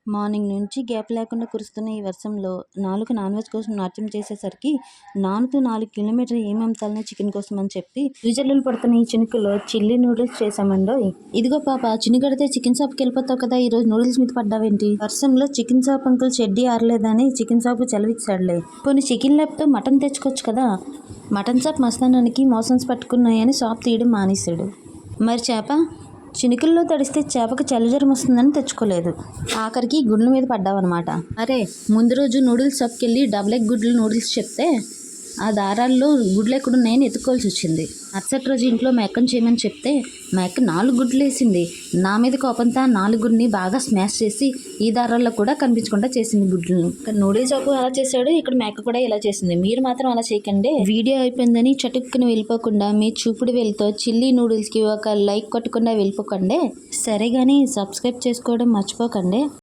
Morning నుంచి gap లేకుండా కురుస్తున్న ఈ వర్షంలో నాలుక నాన్ వెజ్ కోసం నాట్యం చేసేసరికి నానుతూ 4 కిలోమీటర్లు ఏమమ్ముతాలనే చికెన్ కోసం అని చెప్పి రిజల్లులు పడుతున్న ఈ చినుకులో చిల్లీ నూడిల్స్ చేసామండోయ్. ఇదిగో పాప, చినుగడితే చికెన్ షాప్కి వెళ్ళిపోతావు కదా, ఈరోజు నూడిల్స్ మీద పడ్డావేంటి? వర్షంలో చికెన్ షాప్ అంకుల్ చెడ్డీ ఆరలేదని చికెన్ షాప్ చలివిచ్చాడులే. పోనీ చికెన్ లేకపోతే మటన్ తెచ్చుకోవచ్చు కదా. మటన్ షాప్ మస్తానానికి మోషన్స్ పట్టుకున్నాయని షాప్ తీయడం మానేశాడు. మరి చేప? చినుకుల్లో తడిస్తే చేపకు చలిజ్వరం వస్తుందని తెచ్చుకోలేదు. ఆఖరికి గుడ్ల మీద పడ్డావన్నమాట. అరే, ముందు రోజు నూడిల్స్ షాప్కి వెళ్ళి డబుల్ ఎగ్ గుడ్లు నూడిల్స్ చెప్తే ఆ దారాల్లో గుడ్లు ఎక్కడున్నాయని ఎత్తుకోవాల్సి వచ్చింది. మరుసటి రోజు ఇంట్లో మేకను చేయమని చెప్తే మేక 4 గుడ్లు వేసింది. నా మీద కోపంతో 4 గుడ్ని బాగా స్మాష్ చేసి ఈ దారాల్లో కూడా కనిపించకుండా చేసింది గుడ్లను. ఇక్కడ నూడిల్స్ షాపు అలా చేశాడు, ఇక్కడ మేక కూడా ఇలా చేసింది. మీరు మాత్రం అలా చేయకండి. వీడియో అయిపోయిందని చటుక్కుని వెళ్ళిపోకుండా మీ చూపుడు వేలుతో చిల్లీ నూడిల్స్కి ఒక లైక్ కొట్టకుండా వెళ్ళిపోకండి. సరే కానీ సబ్స్క్రైబ్ చేసుకోవడం మర్చిపోకండి.